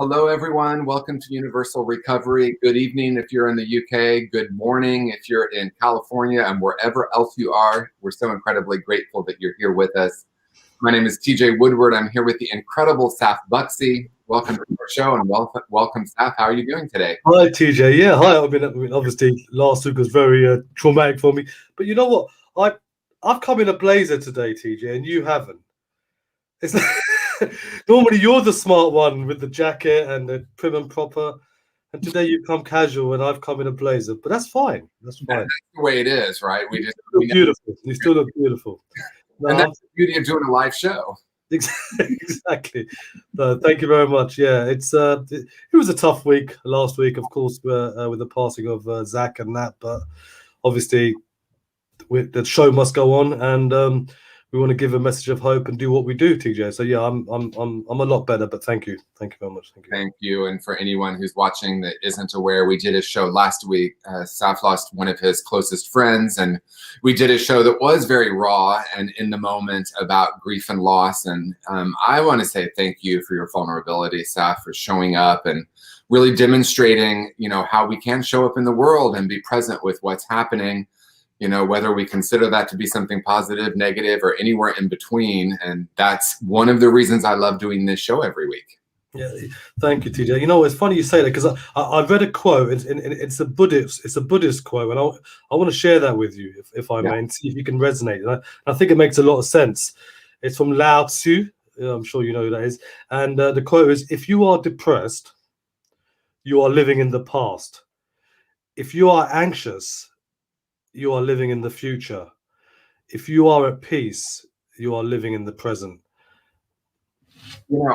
Hello, everyone. Welcome to Universal Recovery. Good evening if you're in the UK. Good morning if you're in California, and wherever else you are. We're so incredibly grateful that you're here with us. My name is TJ Woodward. I'm here with the incredible Saf Buxy. Welcome to our show, and welcome, Saf. How are you doing today? Hi, TJ. Yeah, hi. I mean, obviously, last week was very traumatic for me. But you know what? I've come in a blazer today, TJ, and you haven't. It's normally you're the smart one with the jacket and the prim and proper, and today you come casual, and I've come in a blazer. But that's fine. That's fine. That's the way it is, right? You still look beautiful. No, and that's the beauty of doing a live show. Exactly. Thank you very much. Yeah, it was a tough week last week, of course, with the passing of Zach and that. But obviously, the show must go on, and we want to give a message of hope and do what we do, TJ. So yeah, I'm a lot better. But thank you very much. Thank you. And for anyone who's watching that isn't aware, we did a show last week. Saf lost one of his closest friends, and we did a show that was very raw and in the moment about grief and loss. And I want to say thank you for your vulnerability, Saf, for showing up and really demonstrating, how we can show up in the world and be present with what's happening. Whether we consider that to be something positive, negative, or anywhere in between. And that's one of the reasons I love doing this show every week. Yeah, thank you, TJ. It's funny you say that, because I read a quote. It's a Buddhist quote, and I want to share that with you, if I may, and see if you can resonate. And I think it makes a lot of sense. It's from Lao Tzu. I'm sure you know who that is. And the quote is, "If you are depressed, you are living in the past. If you are anxious, you are living in the future. If you are at peace, you are living in the present."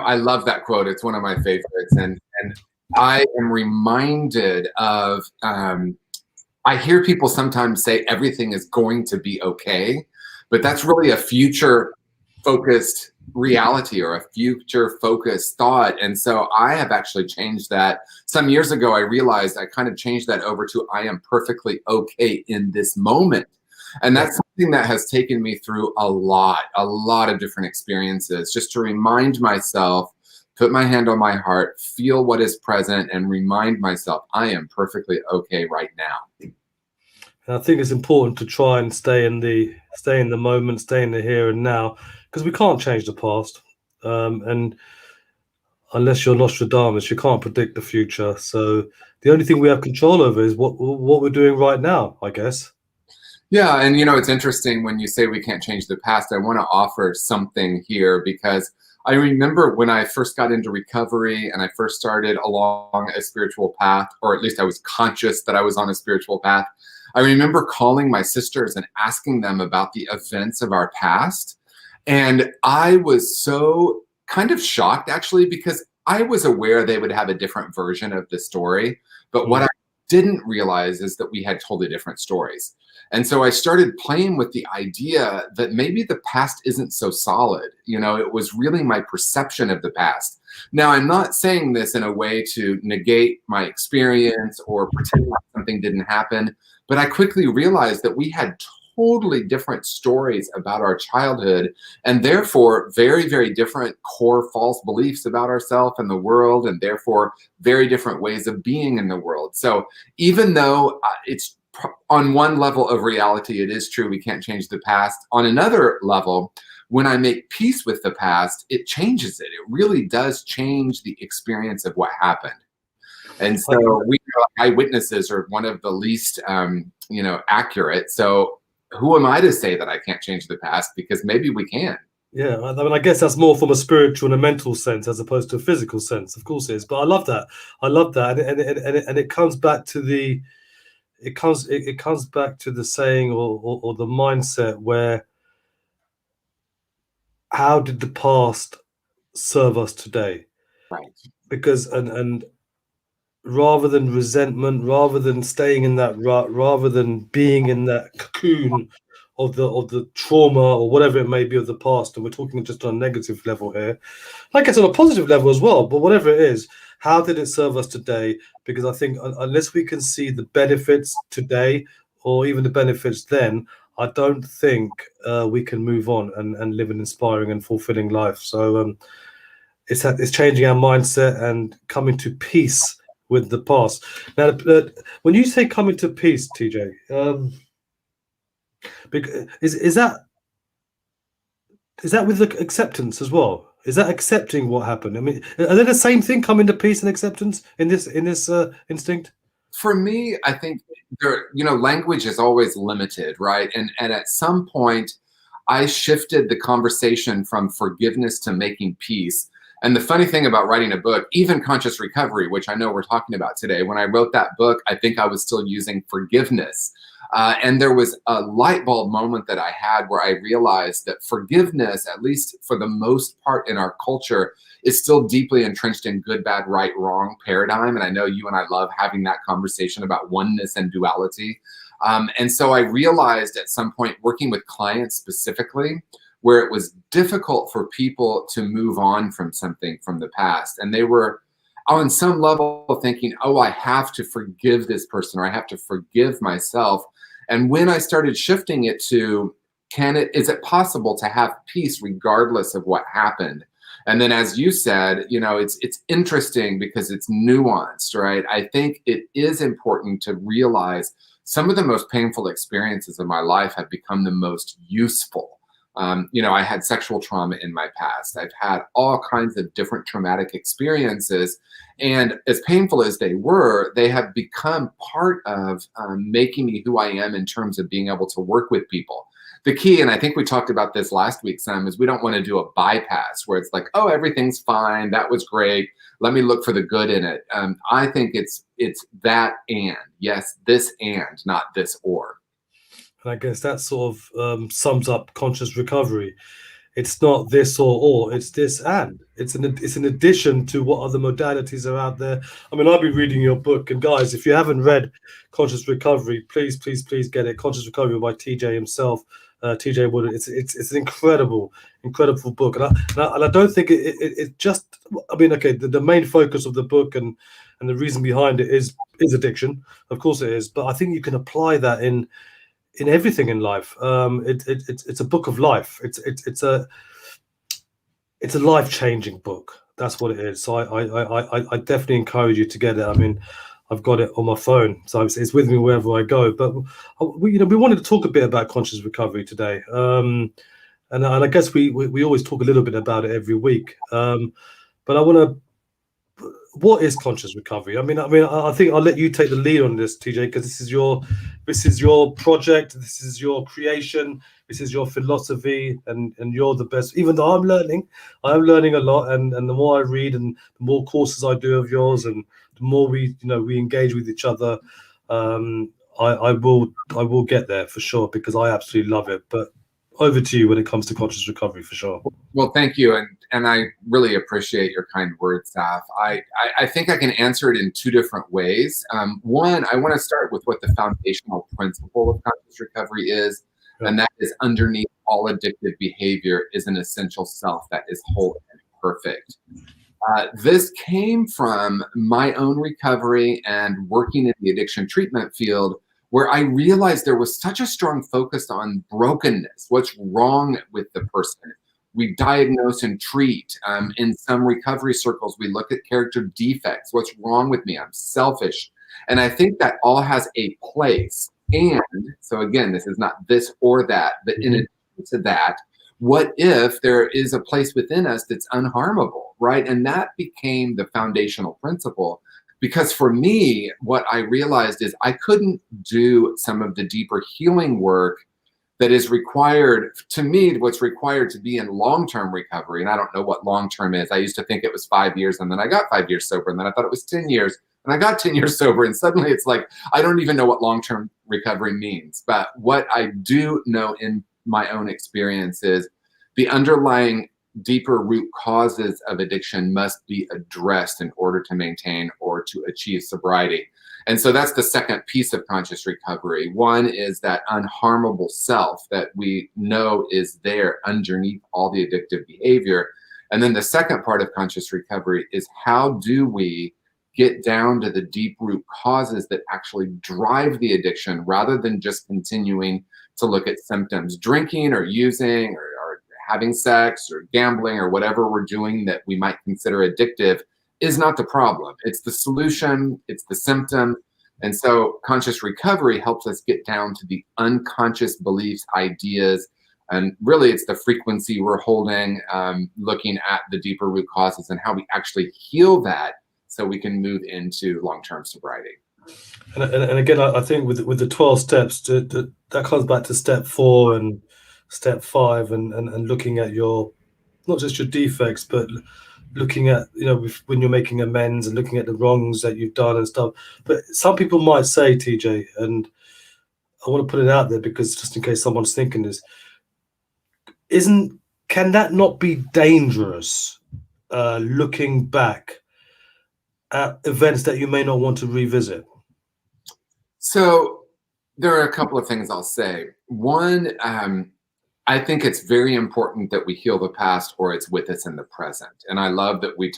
I love that quote. It's one of my favorites. And I am reminded of, I hear people sometimes say everything is going to be okay, but that's really a future focused reality or a future focused thought. And so I have actually changed that. Some years ago, I realized I kind of changed that over to I am perfectly okay in this moment. And that's something that has taken me through a lot of different experiences, just to remind myself, put my hand on my heart, feel what is present, and remind myself I am perfectly okay right now. And I think it's important to try and stay in the moment, stay in the here and now, because we can't change the past. And unless you're Nostradamus, you can't predict the future. So the only thing we have control over is what we're doing right now, I guess. Yeah, and it's interesting when you say we can't change the past. I want to offer something here, because I remember when I first got into recovery and I first started along a spiritual path, or at least I was conscious that I was on a spiritual path. I remember calling my sisters and asking them about the events of our past. And I was so kind of shocked, actually, because I was aware they would have a different version of the story. But what I didn't realize is that we had totally different stories. And so I started playing with the idea that maybe the past isn't so solid. It was really my perception of the past. Now, I'm not saying this in a way to negate my experience or pretend like something didn't happen, but I quickly realized that we had totally different stories about our childhood, and therefore very, very different core false beliefs about ourselves and the world, and therefore very different ways of being in the world. So even though it's on one level of reality, it is true we can't change the past. On another level, when I make peace with the past, it changes it. It really does change the experience of what happened. And so eyewitnesses are one of the least, accurate. So who am I to say that I can't change the past? Because maybe we can. Yeah, I mean, I guess that's more from a spiritual and a mental sense as opposed to a physical sense. Of course it is. But I love that. And it comes back to the back to the saying or the mindset where, how did the past serve us today? Right. Because and rather than resentment, rather than staying in that rut, rather than being in that cocoon of the trauma or whatever it may be of the past, and we're talking just on a negative level here, I guess on a positive level as well, but whatever it is, how did it serve us today? Because I think unless we can see the benefits today or even the benefits then, I don't think we can move on and live an inspiring and fulfilling life. So it's changing our mindset and coming to peace with the past. Now, when you say coming to peace, TJ, is that with the acceptance as well? Is that accepting what happened? I mean, are they the same thing, coming to peace and acceptance in this instinct? For me, I think language is always limited, right? And at some point, I shifted the conversation from forgiveness to making peace. And the funny thing about writing a book, even Conscious Recovery, which I know we're talking about today, when I wrote that book, I think I was still using forgiveness. And there was a light bulb moment that I had where I realized that forgiveness, at least for the most part in our culture, is still deeply entrenched in good, bad, right, wrong paradigm. And I know you and I love having that conversation about oneness and duality. And so I realized at some point, working with clients specifically, where it was difficult for people to move on from something from the past. And they were on some level thinking, oh, I have to forgive this person, or I have to forgive myself. And when I started shifting it to, is it possible to have peace regardless of what happened? And then, as you said, it's interesting because it's nuanced, right? I think it is important to realize some of the most painful experiences of my life have become the most useful. I had sexual trauma in my past. I've had all kinds of different traumatic experiences. And as painful as they were, they have become part of making me who I am in terms of being able to work with people. The key, and I think we talked about this last week, Sam, is we don't want to do a bypass where it's like, oh, everything's fine. That was great. Let me look for the good in it. I think it's that and. Yes, this and, not this or. And I guess that sort of sums up conscious recovery. It's not this or, it's this and. It's an addition to what other modalities are out there. I mean, I've been reading your book, and guys, if you haven't read Conscious Recovery, please get it. Conscious Recovery by TJ himself, TJ Woodward. It's an incredible book, and I don't think it just. I mean, okay, the main focus of the book and the reason behind it is addiction. Of course, it is, but I think you can apply that in everything in life. It's a book of life. It's a life-changing book. That's what it is. So I definitely encourage you to get it. I mean, I've got it on my phone, so it's with me wherever I go. But we wanted to talk a bit about conscious recovery today, and I guess we always talk a little bit about it every week. But I want to. What is conscious recovery? I mean, I think I'll let you take the lead on this, TJ, because this is your project, this is your creation, this is your philosophy, and you're the best. Even though I'm learning a lot, and the more I read and the more courses I do of yours, and the more we engage with each other, I will get there for sure, because I absolutely love it. But over to you when it comes to conscious recovery, for sure. Well, thank you. And I really appreciate your kind words, Saf. I think I can answer it in two different ways. One, I want to start with what the foundational principle of conscious recovery is, and that is underneath all addictive behavior is an essential self that is whole and perfect. This came from my own recovery and working in the addiction treatment field, where I realized there was such a strong focus on brokenness. What's wrong with the person? We diagnose and treat. In some recovery circles, we look at character defects. What's wrong with me? I'm selfish. And I think that all has a place. And so again, this is not this or that, but in addition to that, what if there is a place within us that's unharmable, right? And that became the foundational principle. Because for me, what I realized is I couldn't do some of the deeper healing work that is required. To me, what's required to be in long-term recovery, and I don't know what long-term is. I used to think it was 5 years, and then I got 5 years sober, and then I thought it was 10 years, and I got 10 years sober, and suddenly it's like, I don't even know what long-term recovery means. But what I do know in my own experience is the underlying deeper root causes of addiction must be addressed in order to maintain or to achieve sobriety. And so that's the second piece of conscious recovery. One is that unharmable self that we know is there underneath all the addictive behavior. And then the second part of conscious recovery is how do we get down to the deep root causes that actually drive the addiction rather than just continuing to look at symptoms. Drinking or using or having sex or gambling or whatever we're doing that we might consider addictive is not the problem. It's the solution, it's the symptom. And so conscious recovery helps us get down to the unconscious beliefs, ideas, and really it's the frequency we're holding, looking at the deeper root causes and how we actually heal that so we can move into long-term sobriety. And again, I think with the 12 steps, that comes back to step 4 and step 5, and looking at your, not just your defects, but looking at, when you're making amends and looking at the wrongs that you've done and stuff. But some people might say, TJ, and I want to put it out there because just in case someone's thinking this, can that not be dangerous, looking back at events that you may not want to revisit? So there are a couple of things I'll say. One, I think it's very important that we heal the past or it's with us in the present. And I love that we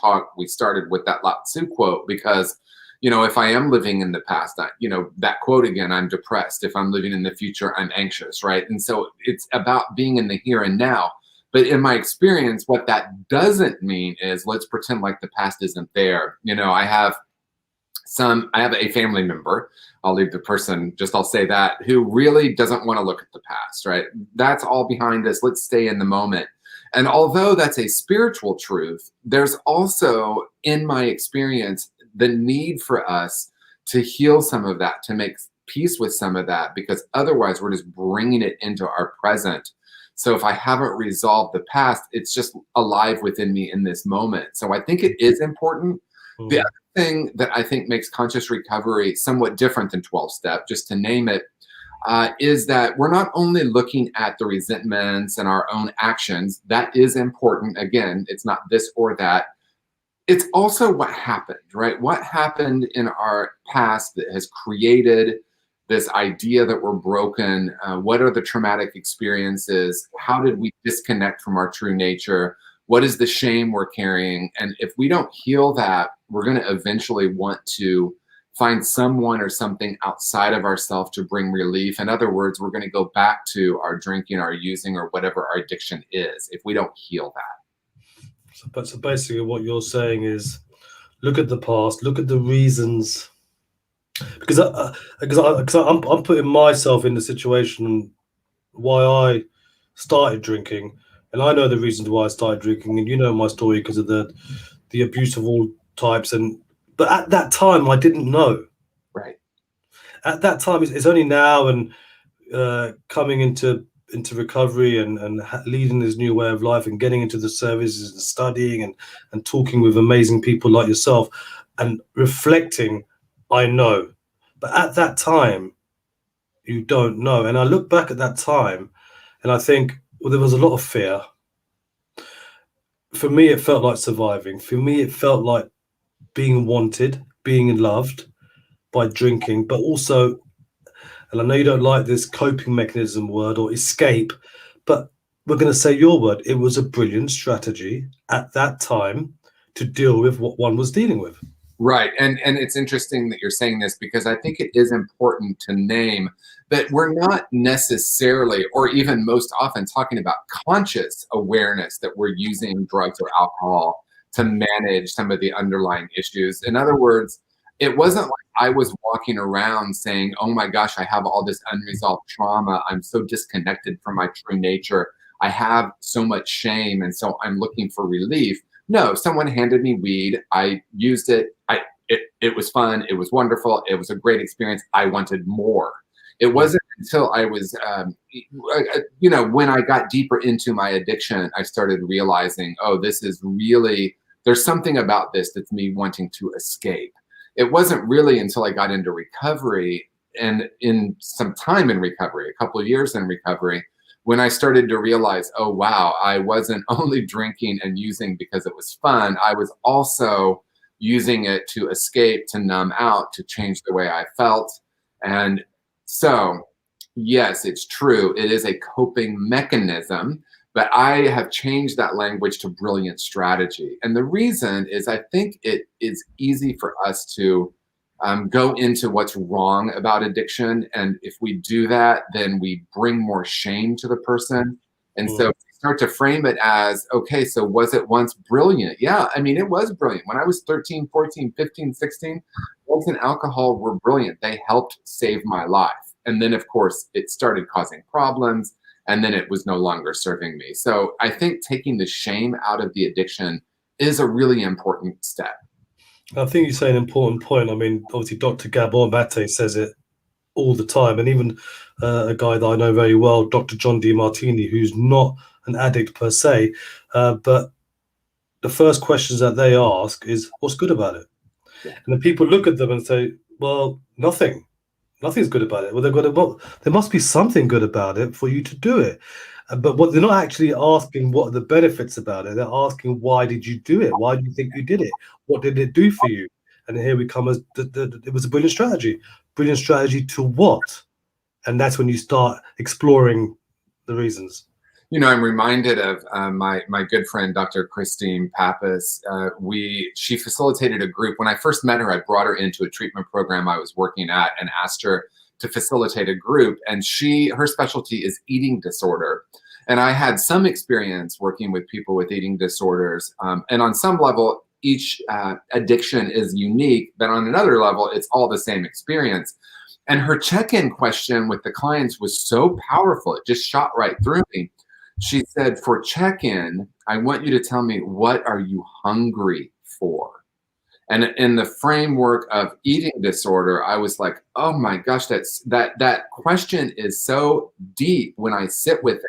started with that Lao Tzu quote because, if I am living in the past, that quote again, I'm depressed. If I'm living in the future, I'm anxious, right? And so it's about being in the here and now. But in my experience, what that doesn't mean is let's pretend like the past isn't there. I have a family member, I'll leave the person, I'll say that, who really doesn't want to look at the past, right? That's all behind us. Let's stay in the moment. And although that's a spiritual truth, there's also, in my experience, the need for us to heal some of that, to make peace with some of that, because otherwise we're just bringing it into our present. So if I haven't resolved the past, it's just alive within me in this moment. So I think it is important. The other thing that I think makes conscious recovery somewhat different than 12-step, just to name it, is that we're not only looking at the resentments and our own actions. That is important. Again, it's not this or that. It's also what happened, right? What happened in our past that has created this idea that we're broken? What are the traumatic experiences? How did we disconnect from our true nature? What is the shame we're carrying? And if we don't heal that, we're going to eventually want to find someone or something outside of ourselves to bring relief. In other words, we're going to go back to our drinking, our using, or whatever our addiction is if we don't heal that. So basically what you're saying is look at the past, look at the reasons, because I'm putting myself in the situation why I started drinking, and I know the reasons why I started drinking, and you know my story because of the abuse of all types, but at that time I didn't know. Right. At that time, it's only now and coming into recovery and leading this new way of life and getting into the services and studying and talking with amazing people like yourself and reflecting, I know. But at that time, you don't know. And I look back at that time and I think, well, there was a lot of fear. For me, it felt like surviving. For me, it felt like being wanted, being loved by drinking, but also, and I know you don't like this coping mechanism word or escape, but we're going to say your word. It was a brilliant strategy at that time to deal with what one was dealing with. Right. And it's interesting that you're saying this because I think it is important to name that we're not necessarily, or even most often, talking about conscious awareness that we're using drugs or alcohol to manage some of the underlying issues. In other words, it wasn't like I was walking around saying, oh my gosh, I have all this unresolved trauma. I'm so disconnected from my true nature. I have so much shame. And so I'm looking for relief. No, someone handed me weed. I used it. It was fun. It was wonderful. It was a great experience. I wanted more. It wasn't until I was, when I got deeper into my addiction, I started realizing, oh, this is really, there's something about this that's me wanting to escape. It wasn't really until I got into recovery and in some time in recovery, a couple of years in recovery, when I started to realize, oh, wow, I wasn't only drinking and using because it was fun. I was also using it to escape, to numb out, to change the way I felt. And so, yes, it's true. It is a coping mechanism, but I have changed that language to brilliant strategy. And the reason is I think it is easy for us to go into what's wrong about addiction. And if we do that, then we bring more shame to the person. And so if we start to frame it as, okay, so was it once brilliant? Yeah, I mean, it was brilliant. When I was 13, 14, 15, 16, drugs and alcohol were brilliant. They helped save my life. And then, of course, it started causing problems, and then it was no longer serving me. So I think taking the shame out of the addiction is a really important step. I think you say an important point. I mean, obviously, Dr. Gabor Mate says it all the time, and even a guy that I know very well, Dr. John DiMartini, who's not an addict per se, but the first questions that they ask is, "What's good about it?" Yeah. And then people look at them and say, "Well, nothing. Nothing's good about it." Well, they've got to, well, there must be something good about it for you to do it. But what they're not actually asking what are the benefits about it. They're asking, why did you do it? Why do you think you did it? What did it do for you? And here we come as it was a brilliant strategy. Brilliant strategy to what? And that's when you start exploring the reasons. You know, I'm reminded of my good friend, Dr. Christine Pappas. She facilitated a group. When I first met her, I brought her into a treatment program I was working at and asked her to facilitate a group. And her specialty is eating disorder. And I had some experience working with people with eating disorders. And on some level, each addiction is unique, but on another level, it's all the same experience. And her check-in question with the clients was so powerful. It just shot right through me. She said, for check-in, I want you to tell me, what are you hungry for? And in the framework of eating disorder, I was like, oh my gosh, that question is so deep when I sit with it.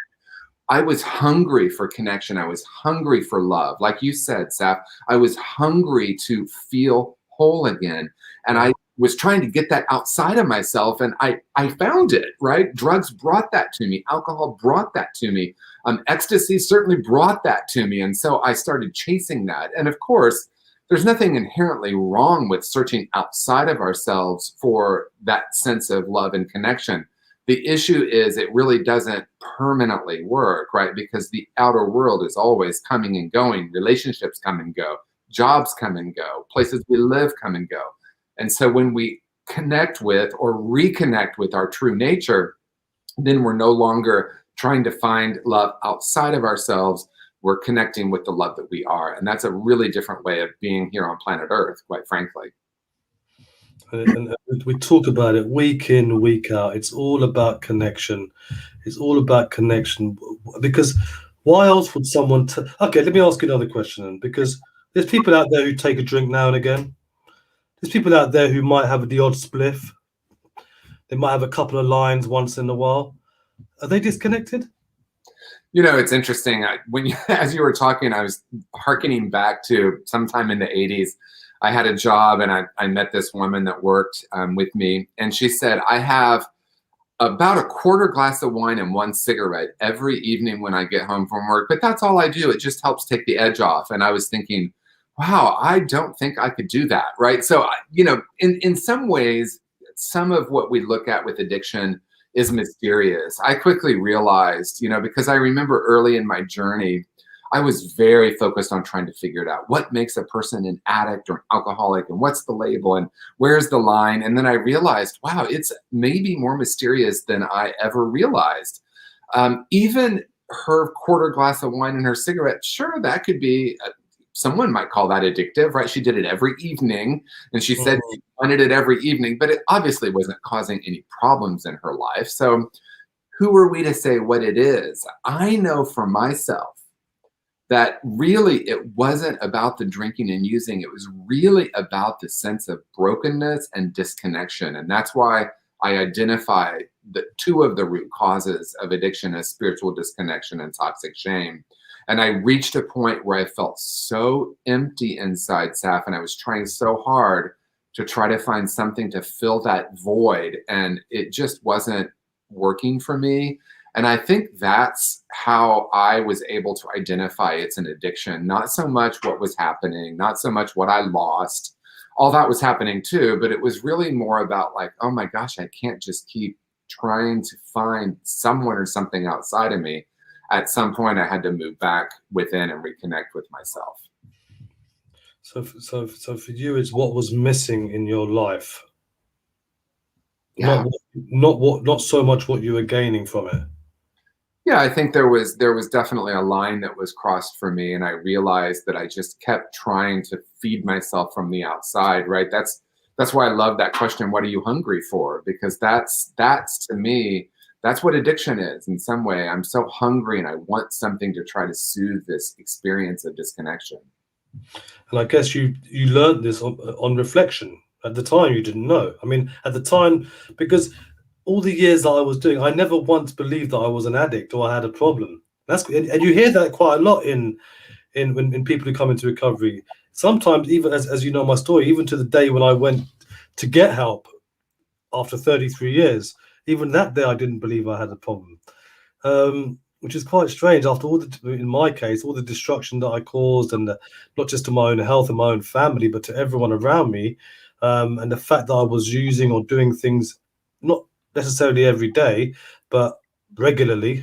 I was hungry for connection. I was hungry for love. Like you said, Saf, I was hungry to feel whole again. And I was trying to get that outside of myself, and I found it, right? Drugs brought that to me. Alcohol brought that to me. Ecstasy certainly brought that to me. And so I started chasing that. And of course, there's nothing inherently wrong with searching outside of ourselves for that sense of love and connection. The issue is it really doesn't permanently work, right? Because the outer world is always coming and going. Relationships come and go. Jobs come and go. Places we live come and go. And so when we connect with or reconnect with our true nature, then we're no longer trying to find love outside of ourselves. We're connecting with the love that we are. And that's a really different way of being here on planet Earth, quite frankly. And we talk about it week in, week out. It's all about connection. It's all about connection. Because why else would someone... Okay, let me ask you another question then. Because there's people out there who take a drink now and again. There's people out there who might have the odd spliff. They might have a couple of lines once in a while. Are they disconnected? You know, it's interesting. As you were talking, I was hearkening back to sometime in the 80s. I had a job, and I met this woman that worked with me, and she said, I have about a quarter glass of wine and one cigarette every evening when I get home from work, but that's all I do. It just helps take the edge off. And I was thinking, wow, I don't think I could do that, right? So, you know, in some ways, some of what we look at with addiction is mysterious. I quickly realized, you know, because I remember early in my journey, I was very focused on trying to figure it out. What makes a person an addict or an alcoholic, and what's the label, and where's the line? And then I realized, wow, it's maybe more mysterious than I ever realized. Even her quarter glass of wine and her cigarette, sure, that could be, someone might call that addictive, right? She did it every evening, and she said she wanted it every evening, but it obviously wasn't causing any problems in her life. So who are we to say what it is? I know for myself that really it wasn't about the drinking and using. It was really about the sense of brokenness and disconnection. And that's why I identify the two of the root causes of addiction as spiritual disconnection and toxic shame. And I reached a point where I felt so empty inside, Saf, and I was trying so hard to try to find something to fill that void. And it just wasn't working for me. And I think that's how I was able to identify it's an addiction. Not so much what was happening, not so much what I lost. All that was happening too, but it was really more about like, oh my gosh, I can't just keep trying to find someone or something outside of me. At some point, I had to move back within and reconnect with myself. So for you, it's what was missing in your life, Yeah. not so much what you were gaining from it. Yeah, I think there was definitely a line that was crossed for me, and I realized that I just kept trying to feed myself from the outside, right? That's why I love that question, what are you hungry for? Because that's to me, that's what addiction is in some way. I'm so hungry and I want something to try to soothe this experience of disconnection. And I guess you learned this on reflection. At the time, you didn't know. I mean, at the time, because all the years that I was doing, I never once believed that I was an addict or I had a problem. And you hear that quite a lot in people who come into recovery. Sometimes, even as you know my story, even to the day when I went to get help after 33 years, even that day I didn't believe I had a problem. Which is quite strange after in my case, all the destruction that I caused, and not just to my own health and my own family, but to everyone around me. And the fact that I was using or doing things not necessarily every day, but regularly,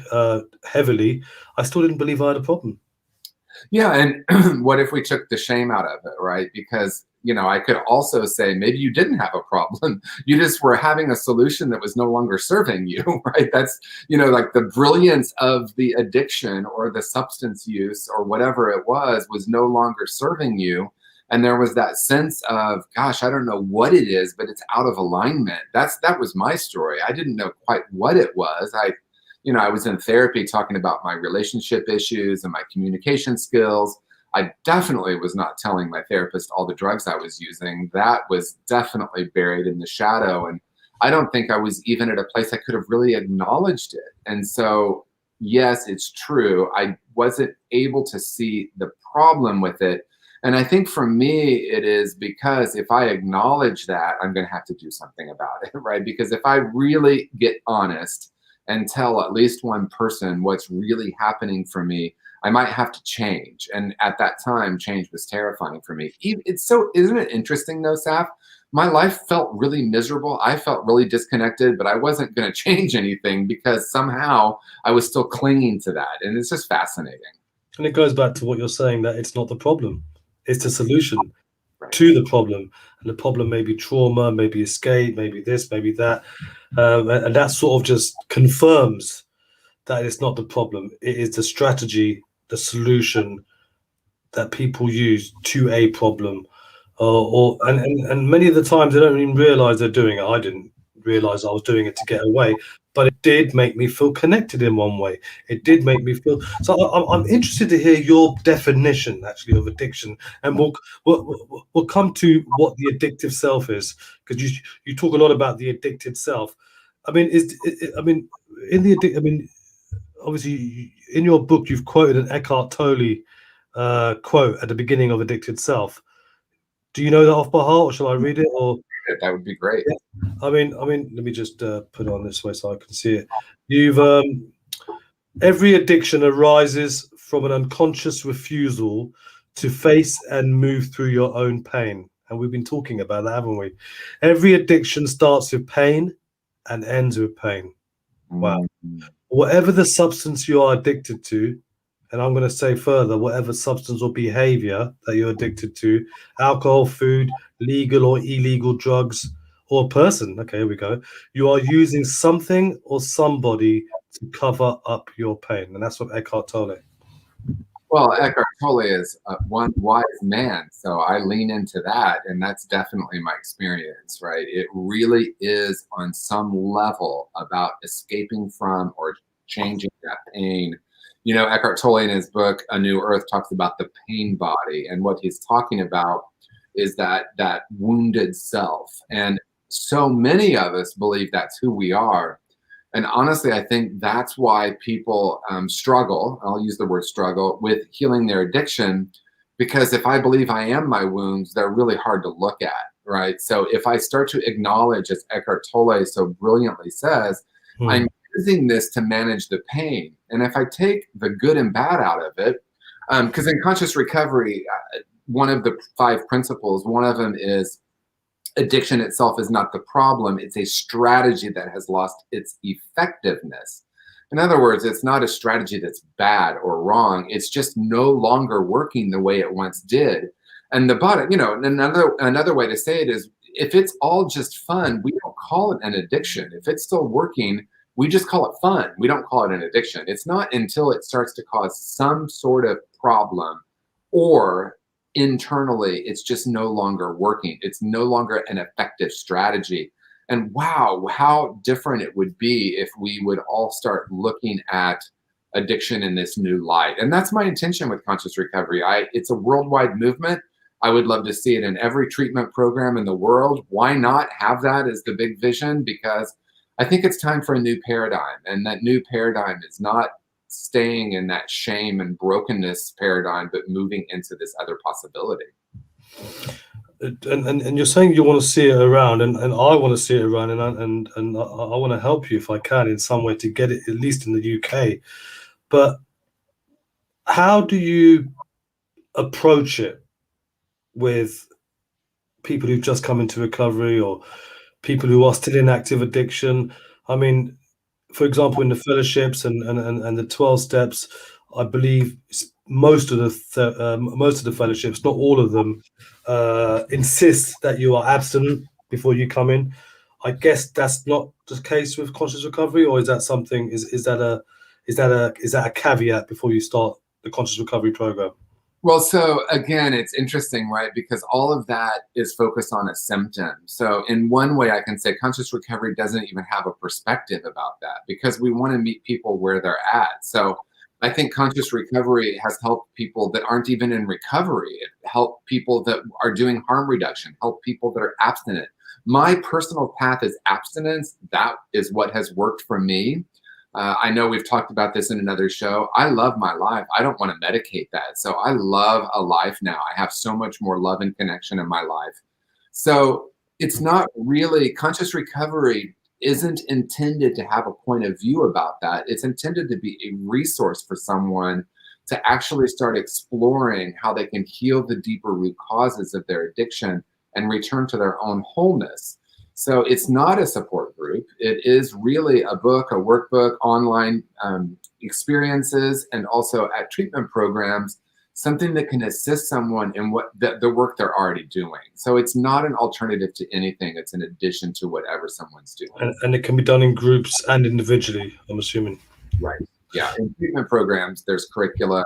heavily, I still didn't believe I had a problem. Yeah, and what if we took the shame out of it, right? Because, I could also say maybe you didn't have a problem. You just were having a solution that was no longer serving you, right? That's, like the brilliance of the addiction or the substance use or whatever it was no longer serving you. And there was that sense of, gosh, I don't know what it is, but it's out of alignment. That was my story. I didn't know quite what it was. I was in therapy talking about my relationship issues and my communication skills. I definitely was not telling my therapist all the drugs I was using. That was definitely buried in the shadow. And I don't think I was even at a place I could have really acknowledged it. And so, yes, it's true. I wasn't able to see the problem with it. And I think for me, it is because if I acknowledge that, I'm going to have to do something about it, right? Because if I really get honest and tell at least one person what's really happening for me, I might have to change. And at that time, change was terrifying for me. Isn't it interesting though, Saf? My life felt really miserable. I felt really disconnected, but I wasn't going to change anything because somehow I was still clinging to that. And it's just fascinating. And it goes back to what you're saying, that it's not the problem, it's the solution Right. to the problem. And the problem may be trauma, maybe escape, maybe this, maybe that. And that sort of just confirms that it's not the problem. It is the strategy, the solution that people use to a problem. And many of the times they don't even realize they're doing it. I didn't realize I was doing it to get away, but it did make me feel connected in one way. It did make me feel. So I'm interested to hear your definition actually of addiction, and we'll come to what the addictive self is, because you talk a lot about the addicted self. I mean, in the addict. I mean, obviously in your book you've quoted an Eckhart Tolle quote at the beginning of Addicted Self. Do you know that off by heart, or shall I read it? Or That would be great. I mean, let me just put it on this way so I can see it. You've every addiction arises from an unconscious refusal to face and move through your own pain. And we've been talking about that, haven't we? Every addiction starts with pain and ends with pain. Wow. Mm-hmm. Whatever the substance you are addicted to, and I'm going to say further, whatever substance or behavior that you're addicted to, alcohol, food, legal or illegal drugs, or person, okay, here we go, you are using something or somebody to cover up your pain. And that's from Eckhart Tolle. Well, Eckhart Tolle is one wise man, so I lean into that, and that's definitely my experience, right? It really is on some level about escaping from or changing that pain. Eckhart Tolle in his book, A New Earth, talks about the pain body, and what he's talking about is that wounded self. And so many of us believe that's who we are. And honestly, I think that's why people struggle, I'll use the word struggle, with healing their addiction, because if I believe I am my wounds, they're really hard to look at, right? So if I start to acknowledge, as Eckhart Tolle so brilliantly says, I'm using this to manage the pain. And if I take the good and bad out of it, because in conscious recovery, one of the 5 principles, one of them is addiction itself is not the problem. It's a strategy that has lost its effectiveness. In other words, it's not a strategy that's bad or wrong. It's just no longer working the way it once did. And the bottom, another way to say it is, if it's all just fun, we don't call it an addiction. If it's still working, we just call it fun. We don't call it an addiction. It's not until it starts to cause some sort of problem, or internally it's just no longer working. It's no longer an effective strategy. And wow, how different it would be if we would all start looking at addiction in this new light. And that's my intention with conscious recovery. It's a worldwide movement. I would love to see it in every treatment program in the world. Why not have that as the big vision? Because I think it's time for a new paradigm. And that new paradigm is not staying in that shame and brokenness paradigm, but moving into this other possibility. And you're saying you want to see it around, and I want to see it around, and I want to help you if I can in some way to get it at least in the UK. But how do you approach it with people who've just come into recovery or people who are still in active addiction? I mean, for example, in the fellowships and the 12 steps, I believe most of the fellowships, not all of them, insist that you are abstinent before you come in. I guess that's not the case with conscious recovery, or is that something? Is that a caveat before you start the conscious recovery program? Well, so again, it's interesting, right? Because all of that is focused on a symptom. So in one way, I can say conscious recovery doesn't even have a perspective about that, because we want to meet people where they're at. So I think conscious recovery has helped people that aren't even in recovery. It helped people that are doing harm reduction, help people that are abstinent. My personal path is abstinence. That is what has worked for me. I know we've talked about this in another show. I love my life. I don't want to medicate that. So I love a life now. I have so much more love and connection in my life. So it's not really, conscious recovery isn't intended to have a point of view about that. It's intended to be a resource for someone to actually start exploring how they can heal the deeper root causes of their addiction and return to their own wholeness. So it's not a support group. It is really a book, a workbook, online experiences, and also at treatment programs, something that can assist someone in what the work they're already doing. So it's not an alternative to anything. It's an addition to whatever someone's doing. And it can be done in groups and individually, I'm assuming. Right. Yeah. In treatment programs, there's curriculum.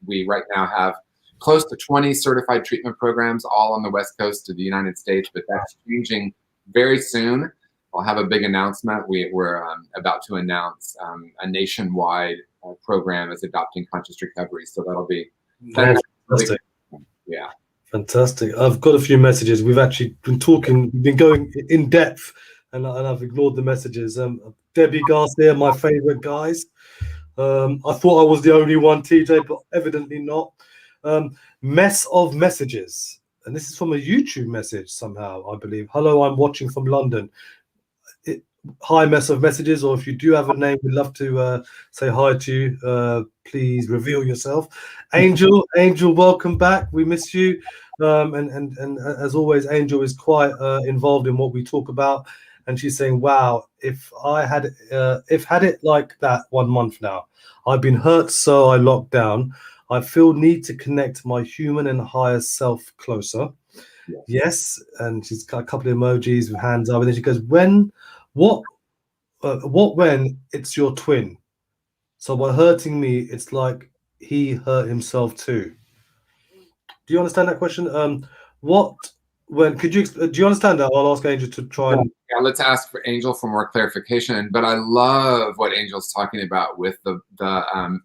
We right now have close to 20 certified treatment programs all on the West Coast of the United States, but that's changing very soon. I'll have a big announcement. We're about to announce a nationwide program is adopting conscious recovery. So that'll be fantastic. Yeah. Fantastic. I've got a few messages. We've actually been talking, we've been going in depth, and I've ignored the messages. Debbie Garcia, my favorite guys. I thought I was the only one, TJ, but evidently not. Mess of messages. And this is from a YouTube message somehow, I believe. Hello, I'm watching from London. Hi, mess of messages, or if you do have a name, we'd love to say hi to you. Please reveal yourself. Angel, welcome back. We miss you. And as always, Angel is quite involved in what we talk about. And she's saying, wow, if had it like that 1 month now, I've been hurt, so I locked down. I feel need to connect my human and higher self closer. Yes. And she's got a couple of emojis with hands up. And then she goes, when it's your twin? So by hurting me, it's like he hurt himself too. Do you understand that question? Do you understand that? I'll ask Angel to try and... Yeah, let's ask for Angel for more clarification. But I love what Angel's talking about with the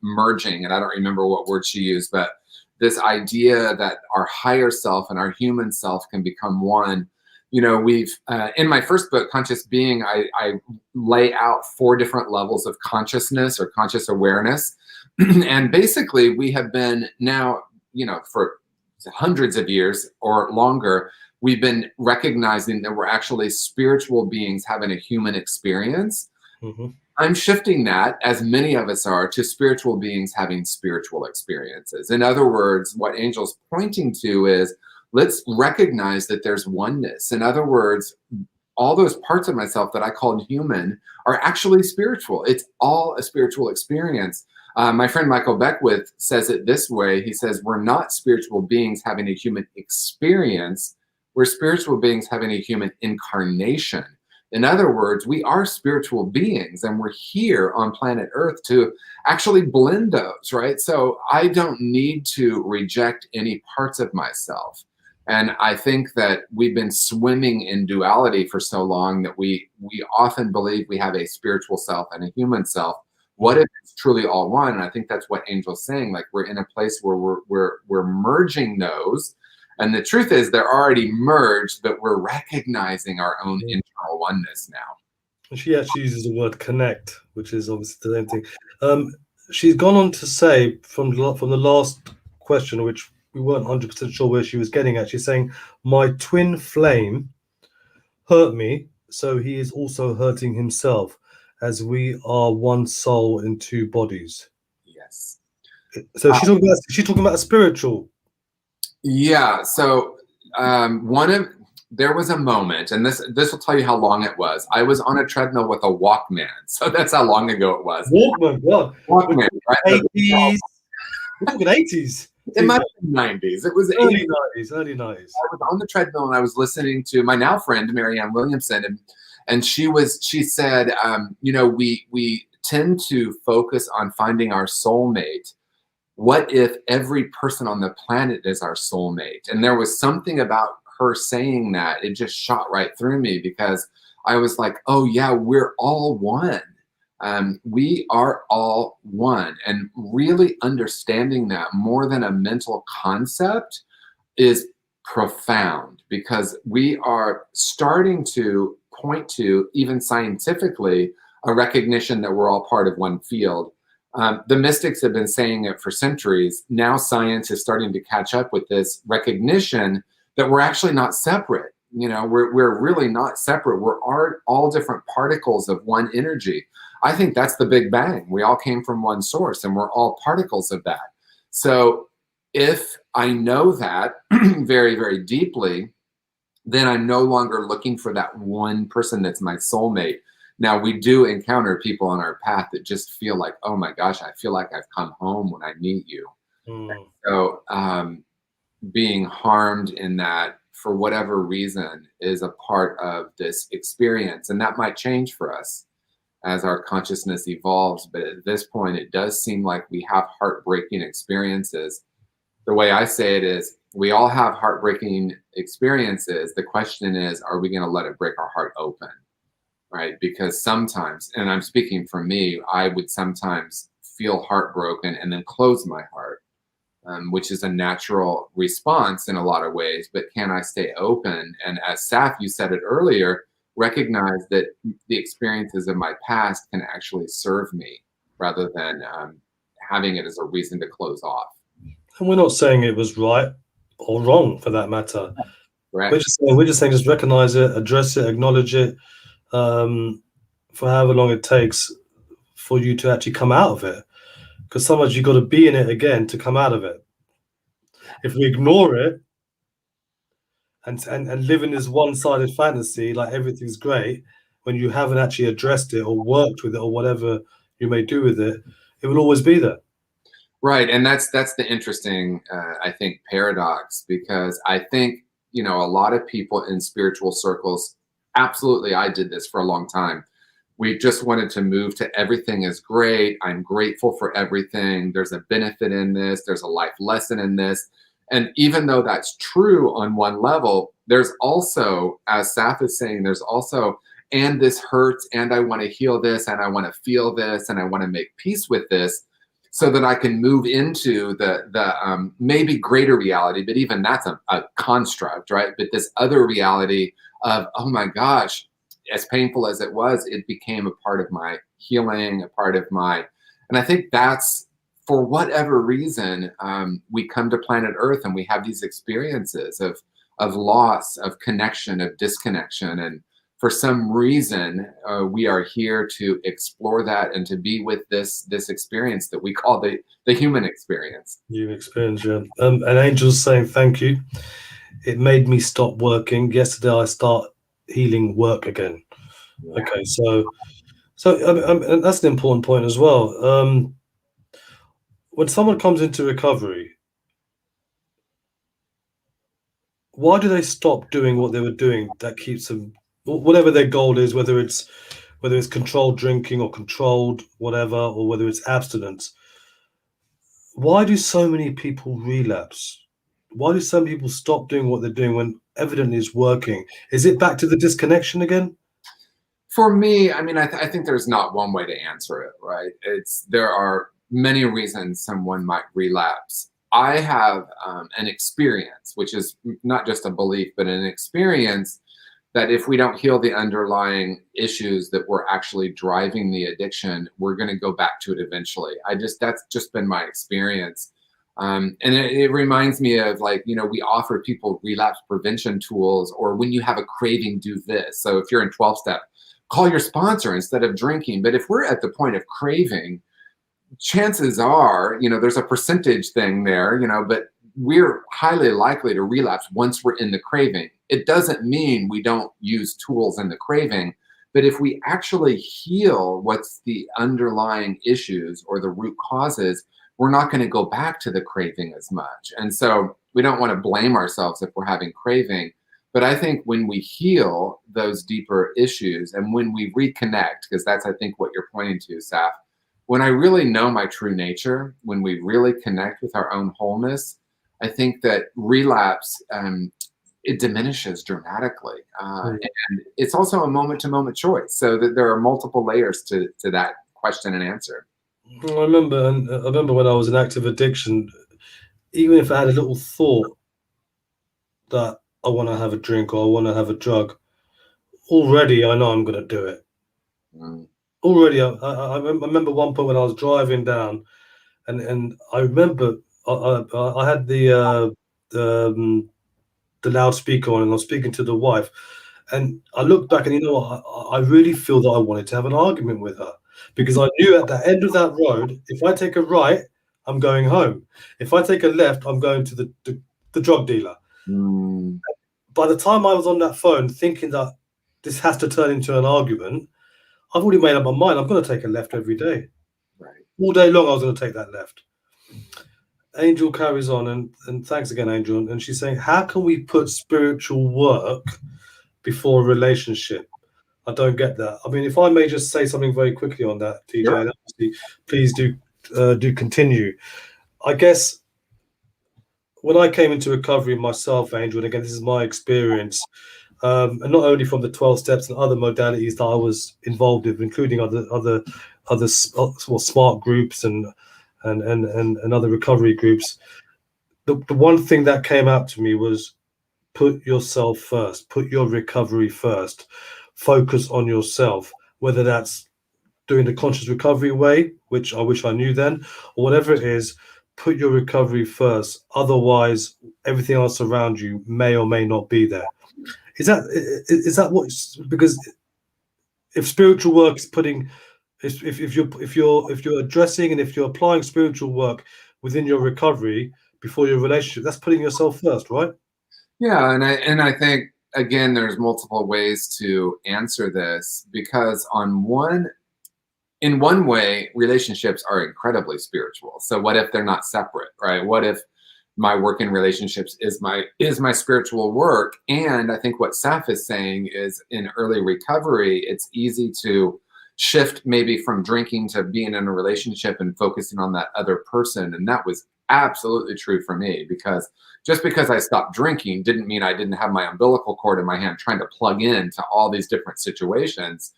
merging, and I don't remember what word she used, but this idea that our higher self and our human self can become one. You know, we've in my first book, Conscious Being, I lay out 4 different levels of consciousness or conscious awareness, and basically we have been now, you know, for hundreds of years or longer, we've been recognizing that we're actually spiritual beings having a human experience. Mm-hmm. I'm shifting that, as many of us are, to spiritual beings having spiritual experiences. In other words, what Angel's pointing to is, let's recognize that there's oneness. In other words, all those parts of myself that I called human are actually spiritual. It's all a spiritual experience. My friend Michael Beckwith says it this way. He says, we're not spiritual beings having a human experience. We're spiritual beings having a human incarnation. In other words, we are spiritual beings and we're here on planet Earth to actually blend those, right? So I don't need to reject any parts of myself. And I think that we've been swimming in duality for so long that we often believe we have a spiritual self and a human self. What if it's truly all one? And I think that's what Angel's saying. Like, we're in a place where we're merging those. And the truth is they're already merged, but we're recognizing our own internal oneness now. And she actually uses the word connect, which is obviously the same thing. She's gone on to say from the last question, which we weren't 100% sure where she was getting at. She's saying, my twin flame hurt me, so he is also hurting himself, as we are one soul in two bodies. Yes. So she's talking about a spiritual. Yeah. So there was a moment, and this will tell you how long it was. I was on a treadmill with a Walkman, so that's how long ago it was. Walkman, right? 80s. We're talking 80s. It might have been 90s. It was early 90s. I was on the treadmill and I was listening to my now friend Marianne Williamson, and she said, we tend to focus on finding our soulmate. What if every person on the planet is our soulmate? And there was something about her saying that, it just shot right through me, because I was like, oh yeah, we're all one. We are all one. And really understanding that more than a mental concept is profound, because we are starting to point to, even scientifically, a recognition that we're all part of one field. The mystics have been saying it for centuries. Now science is starting to catch up with this recognition that we're actually not separate. We're really not separate. We're all different particles of one energy. I think that's the Big Bang. We all came from one source and we're all particles of that. So if I know that very, very deeply, then I'm no longer looking for that one person that's my soulmate. Now, we do encounter people on our path that just feel like, oh my gosh, I feel like I've come home when I meet you. So being harmed in that, for whatever reason, is a part of this experience. And that might change for us as our consciousness evolves. But at this point, it does seem like we have heartbreaking experiences. The way I say it is, we all have heartbreaking experiences. The question is, are we going to let it break our heart open? Right? Because sometimes, and I'm speaking for me, I would sometimes feel heartbroken and then close my heart, which is a natural response in a lot of ways. But can I stay open? And as Saf, you said it earlier, recognize that the experiences of my past can actually serve me, rather than having it as a reason to close off. And we're not saying it was right or wrong, for that matter. Right. We're just saying just recognize it, address it, acknowledge it, for however long it takes for you to actually come out of it. Because sometimes you've got to be in it again to come out of it. If we ignore it and live in this one-sided fantasy, like everything's great, when you haven't actually addressed it or worked with it or whatever you may do with it, it will always be there. Right. And that's the interesting, I think, paradox, because I think, a lot of people in spiritual circles, absolutely, I did this for a long time. We just wanted to move to everything is great. I'm grateful for everything. There's a benefit in this. There's a life lesson in this. And even though that's true on one level, there's also, as Saf is saying, there's also, and this hurts, and I want to heal this, and I want to feel this, and I want to make peace with this, so that I can move into the maybe greater reality, but even that's a construct, right? But this other reality of, oh my gosh, as painful as it was, it became a part of my healing, a part of my, and I think that's, for whatever reason, we come to planet Earth and we have these experiences of loss, of connection, of disconnection. And for some reason, we are here to explore that and to be with this experience that we call the human experience. Human experience, yeah. And Angel's saying, thank you. It made me stop working. Yesterday, I start healing work again. Yeah. Okay, so and that's an important point as well. When someone comes into recovery, why do they stop doing what they were doing that keeps them whatever their goal is, whether it's controlled drinking or controlled whatever, or whether it's abstinence. Why do so many people relapse? Why do some people stop doing what they're doing when evidently it's working? Is it back to the disconnection again? For me, I mean, I think there's not one way to answer it, right? There are many reasons someone might relapse. I have an experience, which is not just a belief, but an experience that if we don't heal the underlying issues that were actually driving the addiction, we're going to go back to it eventually. That's just been my experience. And it reminds me of, like, we offer people relapse prevention tools, or when you have a craving, do this. So if you're in 12 step, call your sponsor instead of drinking. But if we're at the point of craving, chances are, there's a percentage thing there, but we're highly likely to relapse once we're in the craving. It doesn't mean we don't use tools in the craving, but if we actually heal what's the underlying issues or the root causes, we're not going to go back to the craving as much. And so we don't want to blame ourselves if we're having craving. But I think when we heal those deeper issues and when we reconnect, because that's, I think, what you're pointing to, Saf, when I really know my true nature, when we really connect with our own wholeness, I think that relapse, it diminishes dramatically. And it's also a moment-to-moment choice. So that there are multiple layers to that question and answer. I remember when I was in active addiction, even if I had a little thought that I want to have a drink or I want to have a drug, already I know I'm going to do it. Already, I remember one point when I was driving down, and I remember I had the loudspeaker on, and I was speaking to the wife, and I looked back, and I really feel that I wanted to have an argument with her, because I knew at the end of that road, if I take a right, I'm going home. If I take a left, I'm going to the drug dealer. By the time I was on that phone thinking that this has to turn into an argument, I've already made up my mind. I'm going to take a left every day. Right. All day long, I was going to take that left. Angel carries on, and thanks again, Angel. And she's saying, how can we put spiritual work before a relationship? I don't get that. I mean, if I may just say something very quickly on that, TJ, Sure. and obviously, please do continue. I guess when I came into recovery myself, Angel, and again, this is my experience, and not only from the 12 steps and other modalities that I was involved with, including other smart groups and other recovery groups. The one thing that came out to me was put yourself first, put your recovery first, focus on yourself, whether that's doing the conscious recovery way, which I wish I knew then, or whatever it is. Put your recovery first. Otherwise, everything else around you may or may not be there. Is that what? Because if spiritual work is putting, if you're addressing and if you're applying spiritual work within your recovery before your relationship, that's putting yourself first, right? Yeah, and I think, again, there's multiple ways to answer this, because in one way, relationships are incredibly spiritual. So what if they're not separate, right? What if my work in relationships is my spiritual work? And I think what Saf is saying is, in early recovery, it's easy to shift maybe from drinking to being in a relationship and focusing on that other person. And that was absolutely true for me, because just because I stopped drinking didn't mean I didn't have my umbilical cord in my hand trying to plug in to all these different situations.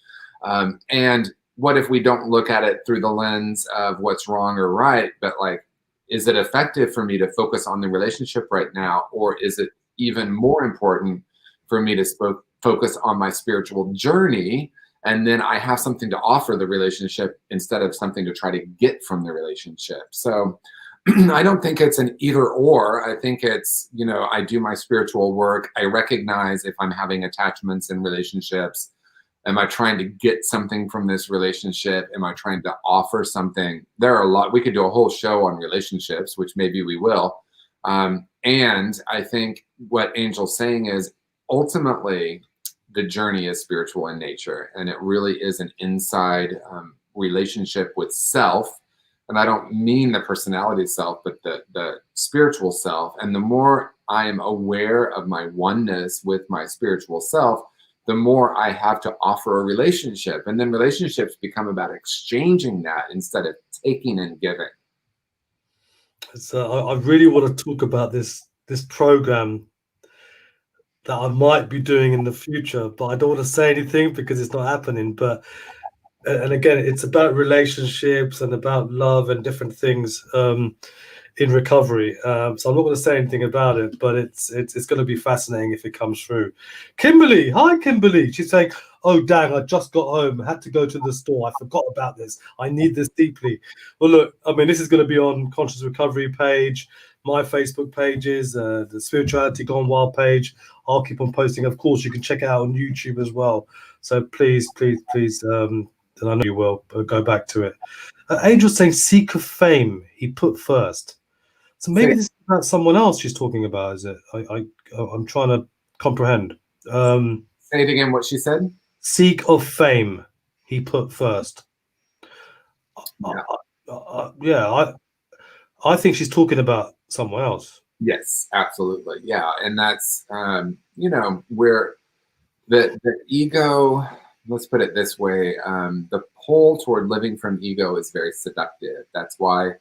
And what if we don't look at it through the lens of what's wrong or right, but like, is it effective for me to focus on the relationship right now? Or is it even more important for me to focus on my spiritual journey? And then I have something to offer the relationship instead of something to try to get from the relationship. So I don't think it's an either or. I think it's, I do my spiritual work. I recognize if I'm having attachments in relationships. Am I trying to get something from this relationship? Am I trying to offer something? There are a lot. We could do a whole show on relationships, which maybe we will. And I think what Angel's saying is, ultimately, the journey is spiritual in nature. And it really is an inside relationship with self. And I don't mean the personality self, but the spiritual self. And the more I am aware of my oneness with my spiritual self, the more I have to offer a relationship. And then relationships become about exchanging that instead of taking and giving. So I really want to talk about this program that I might be doing in the future, but I don't want to say anything because it's not happening. But and again, it's about relationships and about love and different things in recovery. So I'm not going to say anything about it, but it's going to be fascinating if it comes through. Kimberly, hi Kimberly. She's saying, "Oh dang, I just got home. I had to go to the store. I forgot about this. I need this deeply." Well, look, I mean, this is going to be on Conscious Recovery page, my Facebook pages, the Spirituality Gone Wild page. I'll keep on posting. Of course, you can check it out on YouTube as well. So please, please, please. And I know you will, but go back to it. Angel's saying, "Seek of fame, he put first." So maybe this is about someone else she's talking about, is it? I'm trying to comprehend. Say it again, what she said. Seek of fame, he put first. Yeah. I think she's talking about someone else. Yes, absolutely. Yeah. And that's, you know, where the ego, let's put it this way, the pull toward living from ego is very seductive. That's why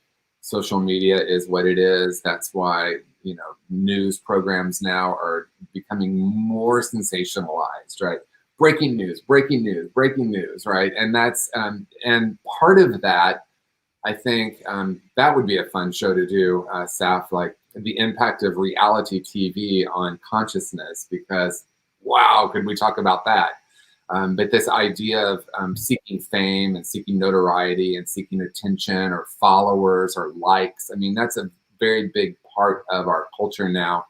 social media is what it is. That's why, you know, news programs now are becoming more sensationalized, right? Breaking news, breaking news, breaking news, right? And that's, and part of that, I think that would be a fun show to do, Saf, like the impact of reality TV on consciousness, because wow, could we talk about that? But this idea of seeking fame and seeking notoriety and seeking attention or followers or likes, I mean, that's a very big part of our culture now.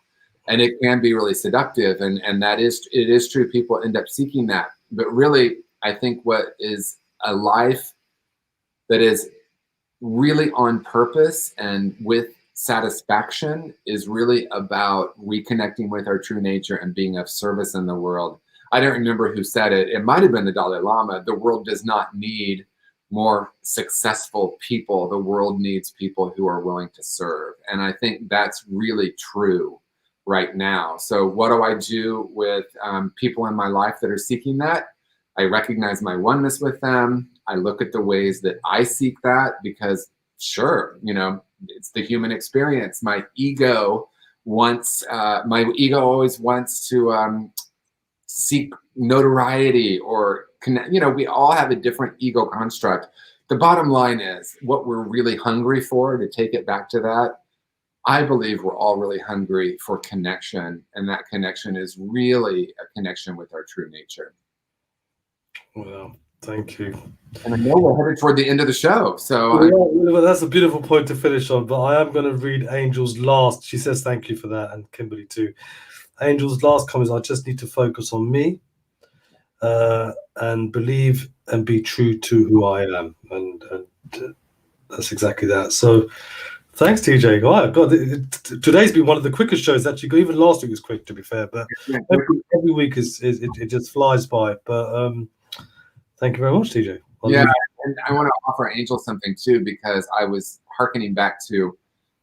And it can be really seductive. And that is, it is true, people end up seeking that. But really, I think what is a life that is really on purpose and with satisfaction is really about reconnecting with our true nature and being of service in the world. I don't remember who said it. It might have been the Dalai Lama. The world does not need more successful people. The world needs people who are willing to serve. And I think that's really true right now. So what do I do with people in my life that are seeking that? I recognize my oneness with them. I look at the ways that I seek that, because sure, you know, it's the human experience. My ego wants, my ego always wants to seek notoriety or connect. You know, we all have a different ego construct. The bottom line is what we're really hungry for, to take it back to that. I believe we're all really hungry for connection, and that connection is really a connection with our true nature. Well, thank you. And I know we're headed toward the end of the show. So well, that's a beautiful point to finish on, but I am going to read Angel's last. She says thank you for that, and Kimberly too. Angel's last comment is, "I just need to focus on me and believe and be true to who I am." And that's exactly that. So thanks, TJ. Oh, God, today's been one of the quickest shows, actually. Even last week was quick, to be fair, but every week it just flies by. But thank you very much, TJ. Yeah, and I want to offer Angel something too, because I was hearkening back to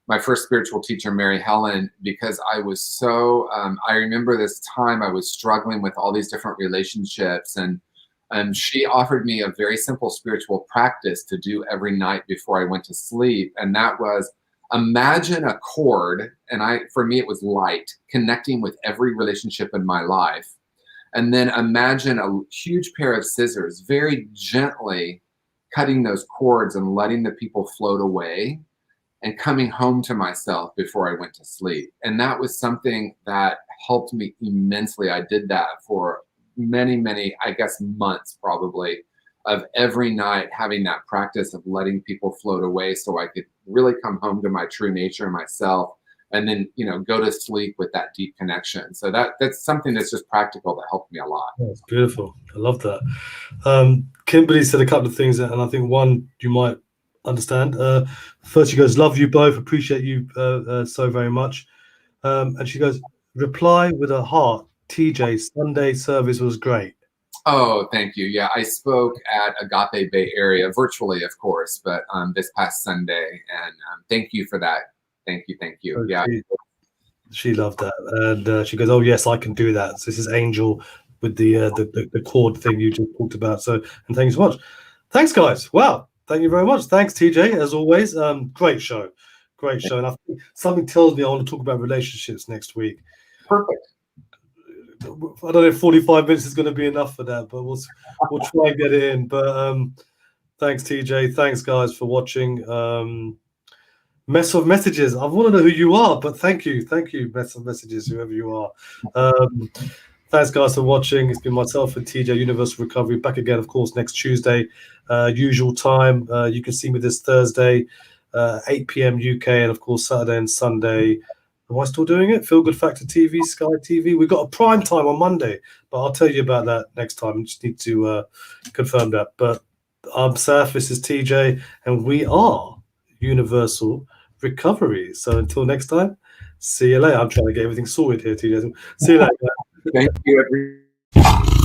my first spiritual teacher, Mary Helen, because I was so, I remember this time I was struggling with all these different relationships, and she offered me a very simple spiritual practice to do every night before I went to sleep. And that was, imagine a cord, and for me it was light, connecting with every relationship in my life. And then imagine a huge pair of scissors, very gently cutting those cords and letting the people float away, and coming home to myself before I went to sleep. And that was something that helped me immensely. I did that for many, I guess months probably, of every night having that practice of letting people float away, so I could really come home to my true nature and myself, and then, you know, go to sleep with that deep connection. So that's something that's just practical that helped me a lot. That's beautiful. I love that. Kimberly said a couple of things, and I think one you might understand. First, she goes, "Love you both, appreciate you so very much." And she goes, "Reply with a heart. TJ, Sunday service was great." Oh, thank you. Yeah, I spoke at Agape Bay Area, virtually, of course, but this past Sunday, and thank you for that. Thank you. So yeah, she loved that, and she goes, "Oh yes, I can do that." So this is Angel the cord thing you just talked about. So, and thank you so much. Thanks, guys. Wow. Thank you very much. Thanks, TJ, as always. Great show. Great show. And I think something tells me I want to talk about relationships next week. Perfect. I don't know if 45 minutes is going to be enough for that, but we'll try and get it in. But thanks, TJ. Thanks, guys, for watching. Mess of Messages. I want to know who you are, but thank you. Thank you, Mess of Messages, whoever you are. Thanks, guys, for watching. It's been myself and TJ, Universal Recovery, back again, of course, next Tuesday, usual time. You can see me this Thursday, 8 p.m. UK, and, of course, Saturday and Sunday. Am I still doing it? Feel Good Factor TV, Sky TV. We've got a prime time on Monday, but I'll tell you about that next time. I just need to confirm that. But I'm Saf, this is TJ, and we are Universal Recovery. So until next time, see you later. I'm trying to get everything sorted here, TJ. See you later. Thank you, everyone.